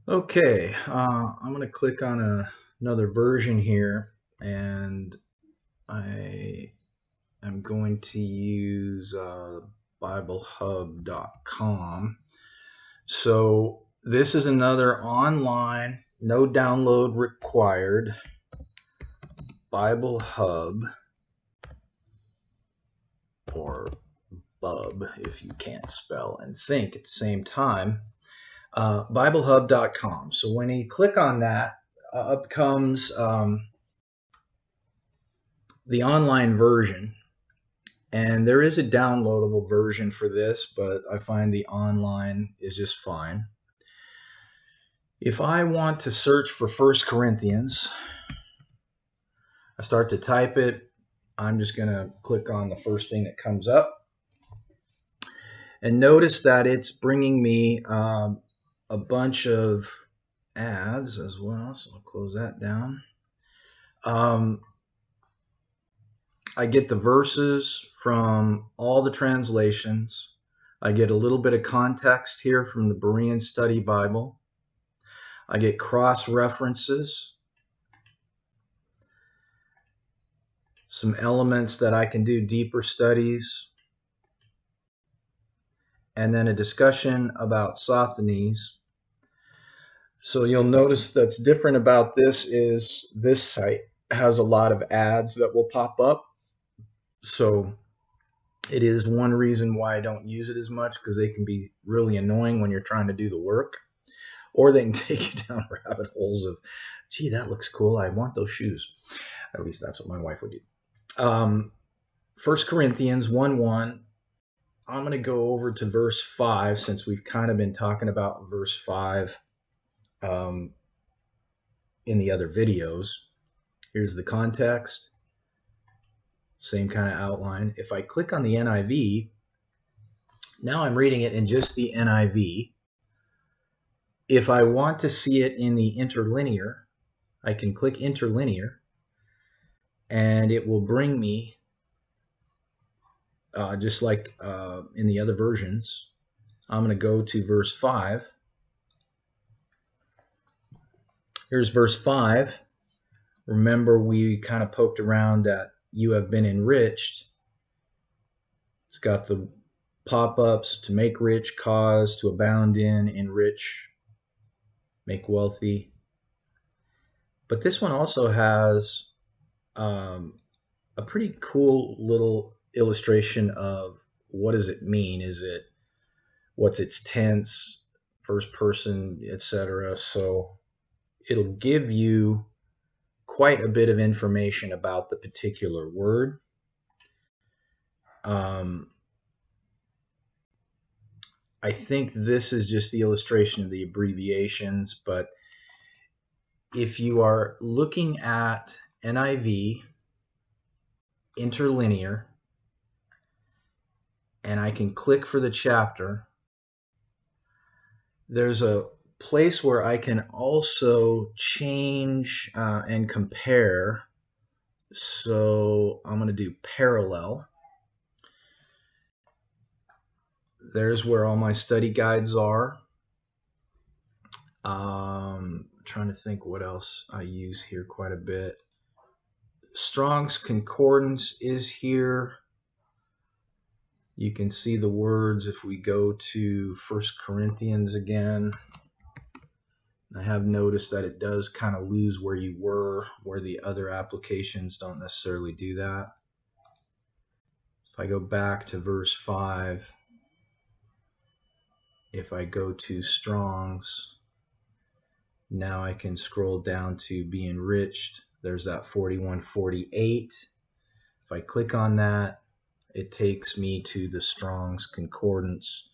Okay, I'm going to click on another version here, and I am going to use BibleHub.com. So this is another online, no download required Bible Hub, or Bub if you can't spell and think at the same time. BibleHub.com. So when you click on that, up comes the online version. And there is a downloadable version for this, but I find the online is just fine. If I want to search for First Corinthians, I start to type it. I'm just going to click on the first thing that comes up. And notice that it's bringing me a bunch of ads as well. So I'll close that down. I get the verses from all the translations. I get a little bit of context here from the Berean Study Bible. I get cross references, some elements that I can do deeper studies, and then a discussion about Sosthenes. So you'll notice that's different about this is this site has a lot of ads that will pop up. So it is one reason why I don't use it as much, because they can be really annoying when you're trying to do the work, or they can take you down rabbit holes of, gee, that looks cool. I want those shoes. At least that's what my wife would do. 1 Corinthians 1:1. I'm going to go over to verse 5 since we've kind of been talking about verse 5 in the other videos. Here's the context. Same kind of outline. If I click on the NIV, now I'm reading it in just the NIV. If I want to see it in the interlinear, I can click interlinear, and it will bring me, just like in the other versions. I'm going to go to verse 5. Here's verse 5. Remember, we kind of poked around at you have been enriched. It's got the pop-ups to make rich, cause, to abound in, enrich, make wealthy. But this one also has a pretty cool little illustration of what does it mean? Is it, what's its tense, first person, etc. So it'll give you quite a bit of information about the particular word. I think this is just the illustration of the abbreviations, but if you are looking at NIV interlinear, and I can click for the chapter, there's a place where I can also change and compare. So I'm going to do parallel. There's where all my study guides are. Trying to think what else I use here quite a bit. Strong's Concordance is here. You can see the words if we go to 1 Corinthians again. I have noticed that it does kind of lose where you were, where the other applications don't necessarily do that. If I go back to verse 5, if I go to Strong's, now I can scroll down to be enriched. There's that 4148. If I click on that, it takes me to the Strong's Concordance.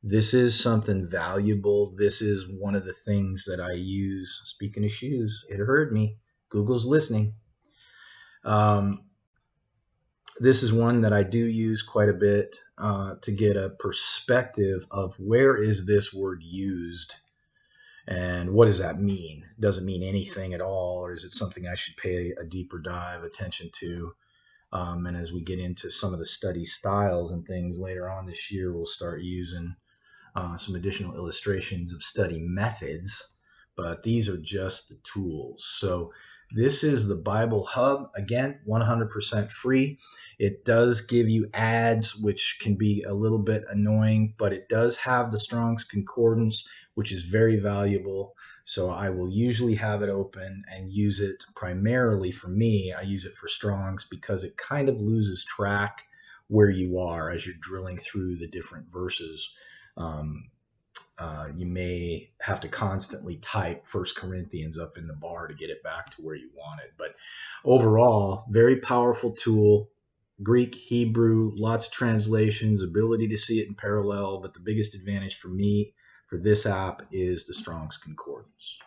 This is something valuable. This is one of the things that I use. Speaking of shoes, it heard me. Google's listening. This is one that I do use quite a bit to get a perspective of where is this word used and what does that mean? Does it mean anything at all, or is it something I should pay a deeper dive attention to? And as we get into some of the study styles and things later on this year, we'll start using some additional illustrations of study methods. but these are just the tools. So this is the Bible Hub. Again, 100% free. It does give you ads, which can be a little bit annoying, but it does have the Strong's Concordance, which is very valuable. So I will usually have it open and use it primarily for me. I use it for Strong's because it kind of loses track where you are as you're drilling through the different verses. Um, you may have to constantly type First Corinthians up in the bar to get it back to where you want it. But overall, very powerful tool. Greek, Hebrew, lots of translations, ability to see it in parallel. But the biggest advantage for me for this app is the Strong's Concordance.